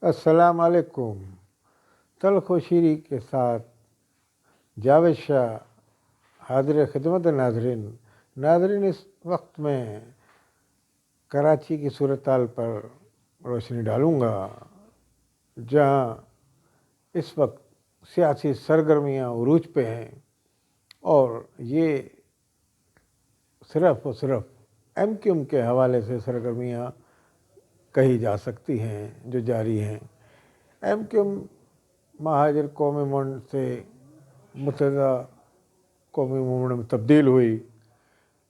अस्सलाम वालेकुम। तल्ख़ व शीरी के साथ जावेद शाह हाज़िर खिदमत नाज़रीन। नाज़रीन, इस वक्त में कराची की सूरत हाल पर रोशनी डालूँगा, जहाँ इस वक्त सियासी सरगर्मियाँ उरूज पे हैं और ये सिर्फ़ और सिर्फ MQM के हवाले से सरगर्मियाँ कही जा सकती हैं जो जारी हैं। MQM महाजिर कौमी मूवमेंट से मुत्तहिदा कौमी मूवमेंट में तब्दील हुई।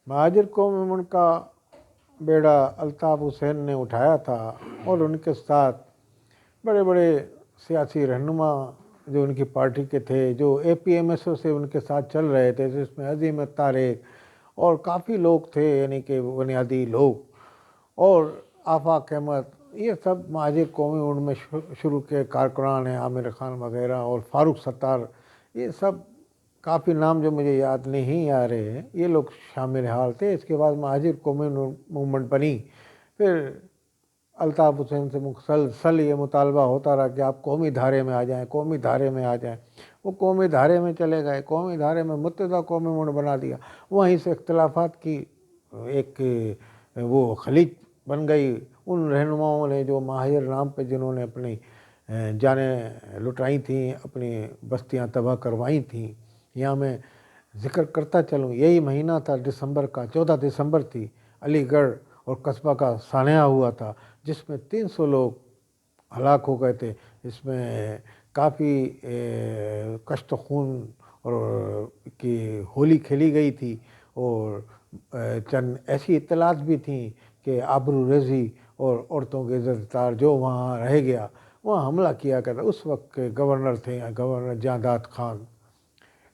महाजिर कौमी मूवमेंट का बेड़ा अल्ताफ़ हुसैन ने उठाया था और उनके साथ बड़े बड़े सियासी रहनुमा जो उनकी पार्टी के थे, जो APMSO से उनके साथ चल रहे थे, जिसमें अज़ीम तारिक और काफ़ी लोग थे, यानी कि बुनियादी लोग, और आफाक अहमद, ये सब महाजिर कौमी मूवमेंट में शुरू के कारकुनान हैं, आमिर खान वगैरह और फ़ारूक सत्तार, ये सब काफ़ी नाम जो मुझे याद नहीं आ रहे हैं, ये लोग शामिल हाल थे। इसके बाद महाजिर कौमी मूवमेंट बनी। फिर अल्ताफ़ हुसैन से मुसलसल ये मुतालबा होता रहा कि आप कौमी धारे में आ जाएं, कौमी धारे में आ जाएं। वो कौमी धारे में चले गए, कौमी धारे में मुत्तहिदा कौमी मूवमेंट बना दिया। वहीं से इख्तिलाफ़ात की एक वो खलीज बन गई उन रहनुमाओं ने जो महाजिर नाम पे जिन्होंने अपनी जानें लुटाई थीं, अपनी बस्तियां तबाह करवाई थीं। यहाँ मैं ज़िक्र करता चलूँ, यही महीना था दिसंबर का, 14 दिसंबर थी, अलीगढ़ और कस्बा का सानिया हुआ था, जिसमें 300 लोग हलाक हो गए थे। इसमें काफ़ी कश्त खून और की होली खेली गई थी और चंद ऐसी इत्तलात भी थीं कि आबरू रेज़ी और औरतों के इज़्ज़त-ए-ज़ार जो वहाँ रह गया, वहाँ हमला किया करता। उस वक्त के गवर्नर थे गवर्नर जादाद खान।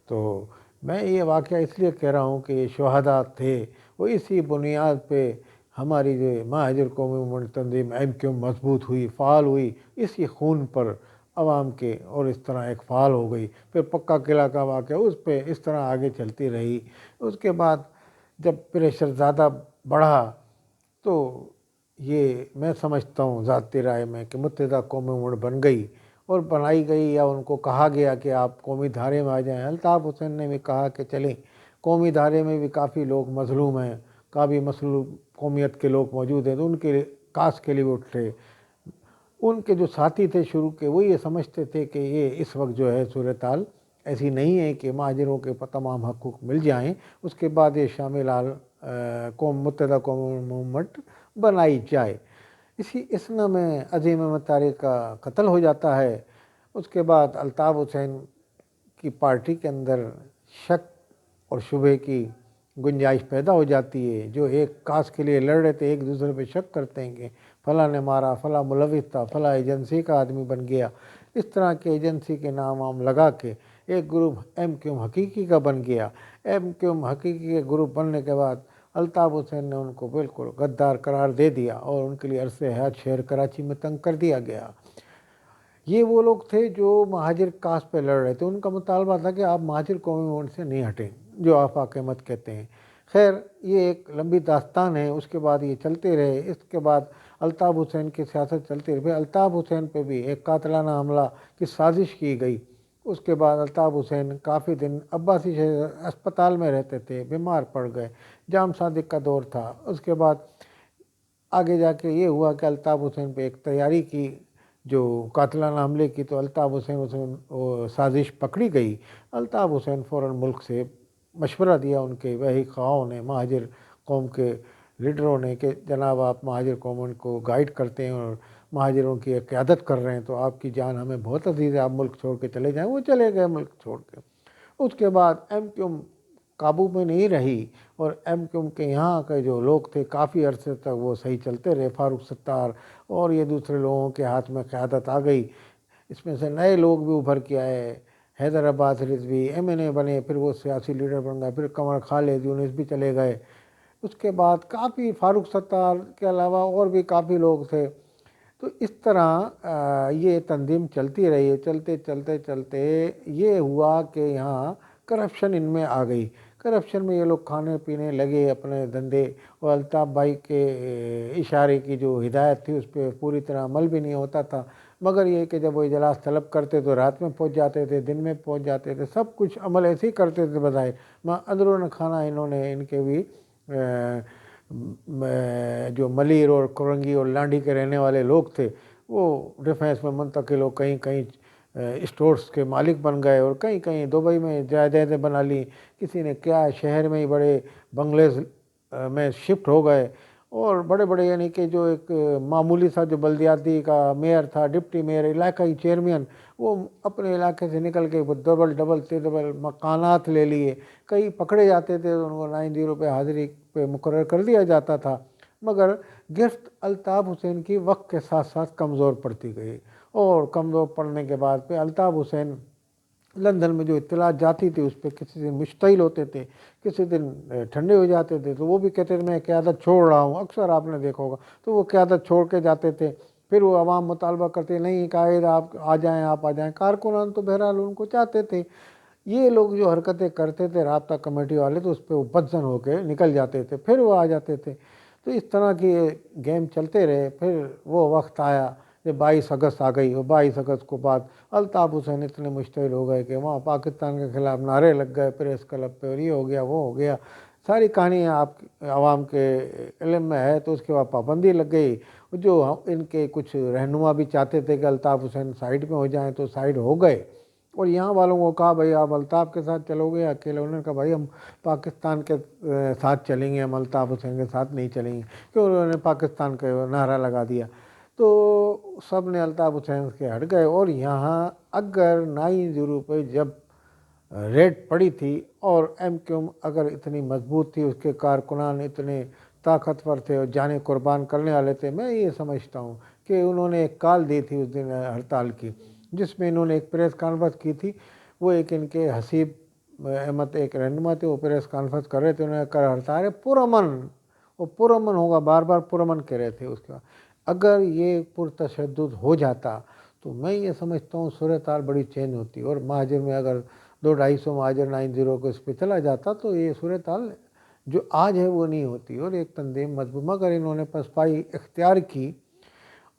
तो मैं ये वाक़या इसलिए कह रहा हूँ कि ये शहादा थे, वो इसी बुनियाद पे हमारी जो महाजिर कौमी मूवमेंट तंजीम MQM मजबूत हुई, फ़ाल हुई, इसी खून पर आवाम के, और इस तरह एक फ़ाल हो गई। फिर पक्का किला का वाक़या, उस पे इस तरह आगे चलती रही। उसके बाद जब प्रेशर ज़्यादा बढ़ा तो ये मैं समझता हूँ ज़ाती राय में कि मुत्तहिदा कौमी मूवमेंट बन गई और बनाई गई, या उनको कहा गया कि आप कौमी धारे में आ जाएं। अल्ताफ़ हुसैन ने भी कहा कि चलें, कौमी धारे में भी काफ़ी लोग मज़लूम हैं, काफ़ी मसलूम कौमियत के लोग मौजूद हैं, तो उनके कास के लिए वो उठे। उनके जो साथी थे शुरू के, वो ये समझते थे कि ये इस वक्त जो है सूरत हाल ऐसी नहीं है कि महाजिरों के तमाम हकूक़ मिल जाएँ, उसके बाद ये शामिल हाल मुत्तहिदा कौमी मूवमेंट बनाई जाए। इसी इसना में अज़ीम अहमद तारिक का कत्ल हो जाता है। उसके बाद अल्ताफ़ हुसैन की पार्टी के अंदर शक और शुबे की गुंजाइश पैदा हो जाती है। जो एक कास के लिए लड़ रहे थे, एक दूसरे पे शक करते हैं कि फ़लाँ ने मारा, फ़लाँ मुलविस था, फ़लाँ एजेंसी का आदमी बन गया। इस तरह के एजेंसी के नाम वाम लगा के एक ग्रुप MQM हकीकी का बन गया। MQM हकीकी के ग्रुप बनने के बाद अल्ताफ़ हुसैन ने उनको बिल्कुल गद्दार करार दे दिया और उनके लिए अरसे हयात शहर कराची में तंग कर दिया गया। ये वो लोग थे जो महाजिर कास्ट पे लड़ रहे थे। उनका मुतालबा था कि आप महाजिर कौमी मूवमेंट से नहीं हटें, जो आफाक अहमद कहते हैं। खैर, ये एक लंबी दास्तान है। उसके बाद ये चलते रहे। इसके बाद अल्ताफ़ हुसैन की सियासत चलती रही। अल्ताफ़ हुसैन पे भी एक कातलाना हमला की साजिश की गई। उसके बाद अल्ताफ़ हुसैन काफ़ी दिन अब्बासी शहर अस्पताल में रहते थे, बीमार पड़ गए। जाम सादिक का दौर था। उसके बाद आगे जाके ये हुआ कि अल्ताफ़ हुसैन पे एक तैयारी की जो कातलाना हमले की, तो अल्ताफ़ हुसैन वो साजिश पकड़ी गई। अल्ताफ़ हुसैन फ़ौरन मुल्क से मशवरा दिया उनके वही ख़वाओं ने, महाजिर कौम के लीडरों ने, कि जनाब आप महाजिर कौम को गाइड करते हैं और महाजिरों की क़यादत कर रहे हैं, तो आपकी जान हमें बहुत अज़ीज़ है, आप मुल्क छोड़ के चले जाएँ। वो चले गए मुल्क छोड़ के। उसके बाद MQM काबू में नहीं रही और MQM के यहाँ के जो लोग थे काफ़ी अरसे तक वो सही चलते रहे। फ़ारूक सत्तार और ये दूसरे लोगों के हाथ में क़यादत आ गई। इसमें से नए लोग भी उभर के आए। हैदर अब्बास रिज़वी MNA बने, फिर वो सियासी लीडर बन गए। फिर कंवर खालिद यूनुस भी चले गए। उसके बाद काफ़ी फ़ारूक सत्तार के अलावा और भी काफ़ी लोग थे। तो इस तरह ये तंजीम चलती रही है। चलते चलते चलते ये हुआ कि यहाँ करप्शन इनमें आ गई। करप्शन में ये लोग खाने पीने लगे अपने धंधे, और अल्ताफ़ भाई के इशारे की जो हिदायत थी उस पर पूरी तरह अमल भी नहीं होता था। مگر یہ کہ جب وہ اجلاس طلب کرتے تو رات میں پہنچ جاتے تھے، دن میں پہنچ جاتے تھے، سب کچھ عمل ایسے ہی کرتے تھے بظاہر، اندرون خانہ انہوں نے ان کے بھی جو ملیر اور کورنگی اور لانڈھی کے رہنے والے لوگ تھے وہ ڈیفینس میں منتقل ہو، کہیں کہیں اسٹورز کے مالک بن گئے، اور کہیں کہیں دبئی میں جائیدادیں بنا لی، کسی نے کیا شہر میں ہی بڑے بنگلے میں شفٹ ہو گئے، اور بڑے بڑے یعنی کہ جو ایک معمولی سا جو بلدیاتی کا میئر تھا، ڈپٹی میئر، علاقائی چیئرمین، وہ اپنے علاقے سے نکل کے ڈبل ٹربل مکانات لے لیے، کئی پکڑے جاتے تھے ان کو 90 روپے حاضری پہ مقرر کر دیا جاتا تھا، مگر گرفت الطاف حسین کی وقت کے ساتھ ساتھ کمزور پڑتی گئی، اور کمزور پڑنے کے بعد پہ الطاف حسین لندن میں جو اطلاعات جاتی تھی اس پہ کسی دن مشتعل ہوتے تھے، کسی دن ٹھنڈے ہو جاتے تھے، تو وہ بھی کہتے تھے میں قیادت چھوڑ رہا ہوں، اکثر آپ نے دیکھا ہوگا، تو وہ قیادت چھوڑ کے جاتے تھے، پھر وہ عوام مطالبہ کرتے نہیں قائد آپ آ جائیں، آپ آ جائیں، کارکنان تو بہرحال ان کو چاہتے تھے، یہ لوگ جو حرکتیں کرتے تھے رابطہ کمیٹی والے تو اس پہ وہ بدزن ہو کے نکل جاتے تھے، پھر وہ آ جاتے تھے، تو اس طرح کی گیم چلتے رہے، پھر وہ وقت آیا کہ 22 اگست آ گئی، اور 22 اگست کو بعد الطاف حسین اتنے مشتعل ہو گئے کہ وہاں پاکستان کے خلاف نعرے لگ گئے پریس کلب پہ، اور یہ ہو گیا وہ ہو گیا، ساری کہانی آپ عوام کے علم میں ہے، تو اس کے بعد پابندی لگ گئی، جو ان کے کچھ رہنما بھی چاہتے تھے کہ الطاف حسین سائیڈ میں ہو جائیں تو سائیڈ ہو گئے، اور یہاں والوں کو کہا بھائی آپ الطاف کے ساتھ چلو گے اکیلے، انہوں نے کہا بھائی ہم پاکستان کے ساتھ چلیں گے، ہم الطاف حسین کے ساتھ نہیں چلیں گے، کیوں انہوں نے پاکستان کا نعرہ لگا دیا، تو سب نے الطاف حسین کے ہٹ گئے، اور یہاں اگر 90 پہ جب ریڈ پڑی تھی اور ایم کیو ایم اگر اتنی مضبوط تھی، اس کے کارکنان اتنے طاقتور تھے اور جانیں قربان کرنے والے تھے، میں یہ سمجھتا ہوں کہ انہوں نے ایک کال دی تھی اس دن ہڑتال کی، جس میں انہوں نے ایک پریس کانفرنس کی تھی، وہ ایک ان کے حسیب احمد ایک رہنما تھے، وہ پریس کانفرنس کر رہے تھے، انہوں نے کہا ہڑتال پرامن، وہ پرامن ہوگا، بار بار پرامن کہہ رہے تھے، اس کا اگر یہ پرتشدد ہو جاتا تو میں یہ سمجھتا ہوں صورتحال بڑی چینج ہوتی، اور مہاجر میں اگر 200-250 مہاجر 90 کو اس پہ چلا جاتا تو یہ صورتحال جو آج ہے وہ نہیں ہوتی، اور ایک تنظیم مضبوط، مگر انہوں نے پسپائی اختیار کی،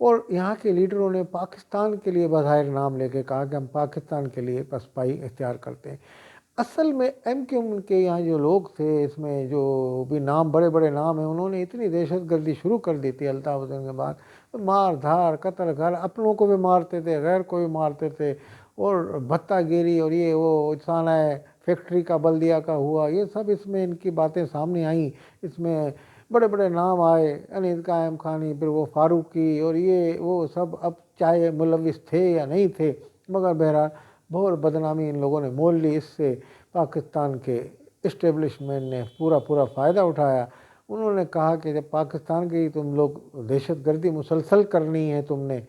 اور یہاں کے لیڈروں نے پاکستان کے لیے بظاہر نام لے کے کہا کہ ہم پاکستان کے لیے پسپائی اختیار کرتے ہیں، اصل میں ایم کیو ایم کے یہاں جو لوگ تھے، اس میں جو بھی نام بڑے بڑے نام ہیں، انہوں نے اتنی دہشت گردی شروع کر دی تھی الطاف حسین کے بعد، مار دھار قتل، گھر اپنوں کو بھی مارتے تھے، غیر کو بھی مارتے تھے، اور بھتہ گیری، اور یہ وہ سانہ فیکٹری کا بلدیہ کا ہوا، یہ سب اس میں ان کی باتیں سامنے آئیں، اس میں بڑے بڑے نام آئے، انیس قائم خانی، پھر وہ فاروقی، اور یہ وہ سب اب چاہے ملوث تھے یا نہیں تھے، مگر بہرحال بہت بدنامی ان لوگوں نے مول لی، اس سے پاکستان کے اسٹیبلشمنٹ نے پورا فائدہ اٹھایا، انہوں نے کہا کہ جب پاکستان کی تم لوگ دہشت گردی مسلسل کرنی ہے تم نے،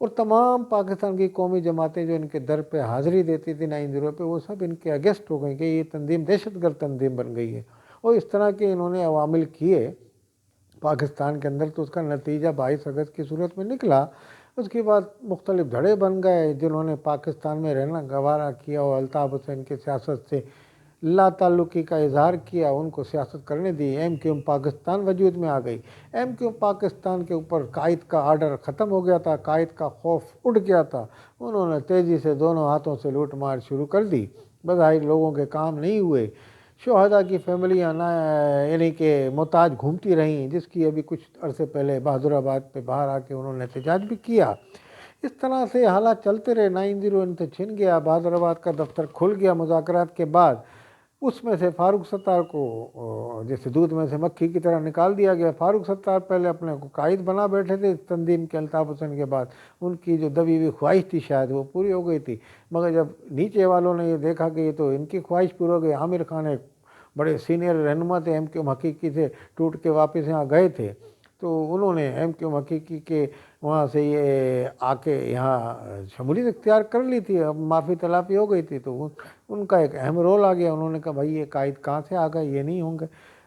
اور تمام پاکستان کی قومی جماعتیں جو ان کے در پہ حاضری دیتی تھی 90 پہ، وہ سب ان کے اگینسٹ ہو گئیں کہ یہ تنظیم دہشت گرد تنظیم بن گئی ہے، اور اس طرح کے انہوں نے عوامل کیے پاکستان کے اندر، تو اس کا نتیجہ 22 اگست کی صورت میں نکلا، اس کے بعد مختلف دھڑے بن گئے، جنہوں نے پاکستان میں رہنا گوارا کیا اور الطاف حسین کی سیاست سے لا تعلقی کا اظہار کیا، ان کو سیاست کرنے دی، ایم کیو ایم پاکستان وجود میں آ گئی، ایم کیو ایم پاکستان کے اوپر قائد کا آرڈر ختم ہو گیا تھا، قائد کا خوف اٹھ گیا تھا، انہوں نے تیزی سے دونوں ہاتھوں سے لوٹ مار شروع کر دی، بظاہر لوگوں کے کام نہیں ہوئے، شہداء کی فیملیاں یعنی کہ محتاج گھومتی رہیں، جس کی ابھی کچھ عرصے پہلے بہادر آباد پہ باہر آ کے انہوں نے احتجاج بھی کیا، اس طرح سے حالات چلتے رہے، 90 ان سے چھن گیا، بہادر آباد کا دفتر کھل گیا مذاکرات کے بعد، اس میں سے فاروق ستار کو جیسے دودھ میں سے مکھی کی طرح نکال دیا گیا، فاروق ستار پہلے اپنے کو قائد بنا بیٹھے تھے اس تنظیم کے الطاف حسین کے بعد، ان کی جو دبی ہوئی خواہش تھی شاید وہ پوری ہو گئی تھی، مگر جب نیچے والوں نے یہ دیکھا کہ یہ تو ان کی خواہش پوری ہو گئی، عامر خان ایک بڑے سینئر رہنما تھے ایم کیو ایم حقیقی سے، ٹوٹ کے واپس یہاں گئے تھے، تو انہوں نے ایم کیو ایم حقیقی کے وہاں سے یہ آ کے یہاں شمولیت اختیار کر لی تھی، اب معافی تلافی ہو گئی تھی، تو ان کا ایک اہم رول آ گیا، انہوں نے کہا بھائی یہ قائد کہاں سے آ گئے، یہ نہیں ہوں گے،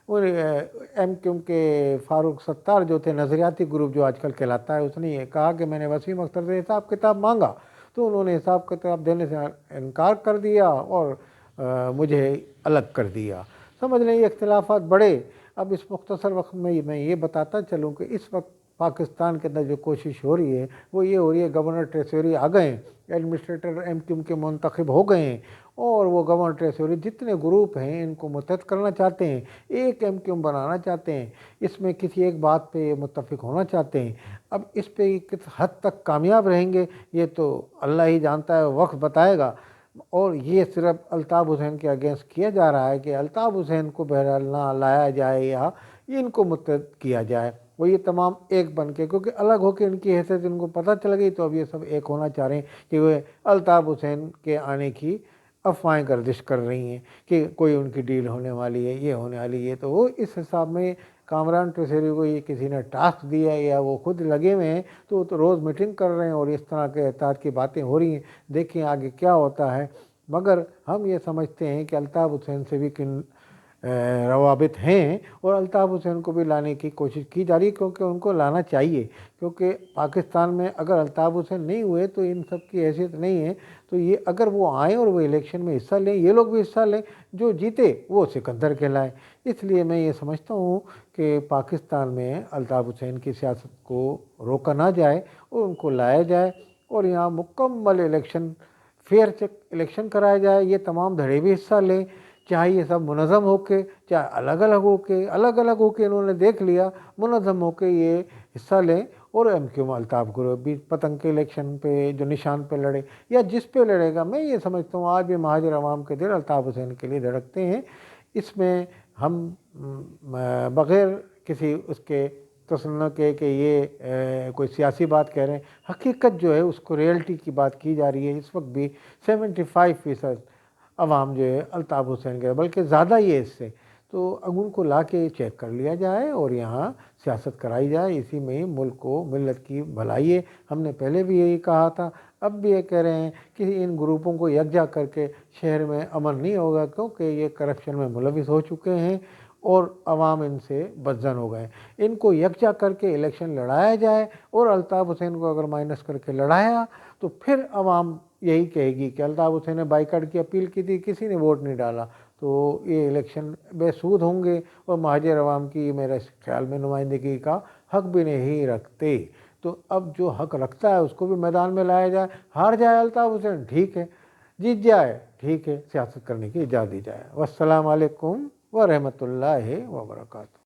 اور ایم کیو ایم کے فاروق ستار جو تھے نظریاتی گروپ جو آج کل کہلاتا ہے، اس نے یہ کہا کہ میں نے وسیم اختر سے حساب کتاب مانگا، تو انہوں نے حساب کتاب دینے سے انکار کر دیا اور مجھے الگ کر دیا، سمجھ لیں یہ اختلافات بڑھے، اب اس مختصر وقت میں یہ بتاتا چلوں کہ اس وقت पाकिस्तान के अंदर जो कोशिश हो रही है वो ये हो रही है, गवर्नर ट्रेजरी आ गए हैं, एडमिनिस्ट्रेटर एमक्यूएम के मुंतखब हो गए हैं और वो गवर्नर ट्रेजरी जितने ग्रुप हैं इनको मुत्तहद करना चाहते हैं, एक एमक्यूएम बनाना चाहते हैं, इसमें किसी एक बात पे मुत्तफिक होना चाहते हैं। अब इस पे किस हद तक कामयाब रहेंगे ये तो अल्लाह ही जानता है, वक्त बताएगा। और ये सिर्फ अल्ताफ़ हुसैन के अगेंस्ट किया जा रहा है कि अल्ताफ़ हुसैन को बहरहाल ना लाया जाए या इनको मुत्तहद किया जाए, वो ये तमाम एक बन के, क्योंकि अलग होकर इनकी हैसियत इनको पता चल गई तो अब ये सब एक होना चाह रहे हैं कि वे अल्ताफ़ हुसैन के आने की अफवाहें गर्दिश कर रही हैं कि कोई उनकी डील होने वाली है, ये होने वाली है। तो वो इस हिसाब में कामरान ट्रेजरी को ये किसी ने टास्क दिया या वो खुद लगे हुए हैं तो रोज़ मीटिंग कर रहे हैं और इस तरह के एहतियात की बातें हो रही हैं। देखिए आगे क्या होता है, मगर हम ये समझते हैं कि अल्ताफ़ हुसैन से भी किन रवाबित हैं और अल्ताफ़ हुसैन को भी लाने की कोशिश की जा रही है, क्योंकि उनको लाना चाहिए। क्योंकि पाकिस्तान में अगर अल्ताफ़ हुसैन नहीं हुए तो इन सब की हैसियत नहीं है। तो ये अगर वो आएँ और वो इलेक्शन में हिस्सा लें, ये लोग भी हिस्सा लें, जो जीते वो सिकंदर कहलाए। इसलिए मैं ये समझता हूँ कि पाकिस्तान में अल्ताफ़ हुसैन की सियासत को रोका ना जाए और उनको लाया जाए और यहाँ मुकम्मल इलेक्शन, फेयर चेक इलेक्शन कराया जाए। ये तमाम धड़े भी हिस्सा लें, चाहे ये सब मुनज़म होके, चाहे अलग अलग होके इन्होंने देख लिया, मुनज़म होके ये हिस्सा लें और एमक्यूएम अल्ताफ़ ग्रुप भी पतंग के इलेक्शन पे जो निशान पे लड़े या जिस पे लड़ेगा। मैं ये समझता हूँ आज भी महाजिर अवाम के दिल अल्ताफ़ हुसैन के लिए धड़कते हैं। इसमें हम बग़ैर किसी उसके तसन्नुह के कि ये कोई सियासी बात कह रहे हैं, हकीकत जो है उसको रियलिटी की बात की जा रही है। इस वक्त भी 75% अवाम जो है अल्ताफ़ हुसैन के, बल्कि ज़्यादा ही है इससे। तो अब उनको ला के चेक कर लिया जाए और यहाँ सियासत कराई जाए, इसी में ही मुल्क को मिल्लत की भलाई है। हमने पहले भी यही कहा था, अब भी ये कह रहे हैं कि इन ग्रुपों को यकजा करके शहर में अमन नहीं होगा, क्योंकि ये करप्शन में मुलविस हो चुके हैं और अवाम इनसे बदजन हो गए। इनको यकजा करके इलेक्शन लड़ाया जाए और अल्ताफ़ हुसैन को अगर माइनस करके लड़ाया तो फिर अवाम यही कहेगी कि अल्ताफ़ हुसैन ने बाइकाट की अपील की थी, किसी ने वोट नहीं डाला, तो ये इलेक्शन बेसूद होंगे और महाजिर अवाम की मेरे ख्याल में नुमाइंदगी का हक भी नहीं रखते। तो अब जो हक रखता है उसको भी मैदान में लाया जाए। हार जाए अल्ताफ़ हुसैन ठीक है, जीत जाए ठीक है, सियासत करने की इजाज़त दी जाए। वस्सलाम अलैकुम व रहमतुल्लाहि व बरकातहू।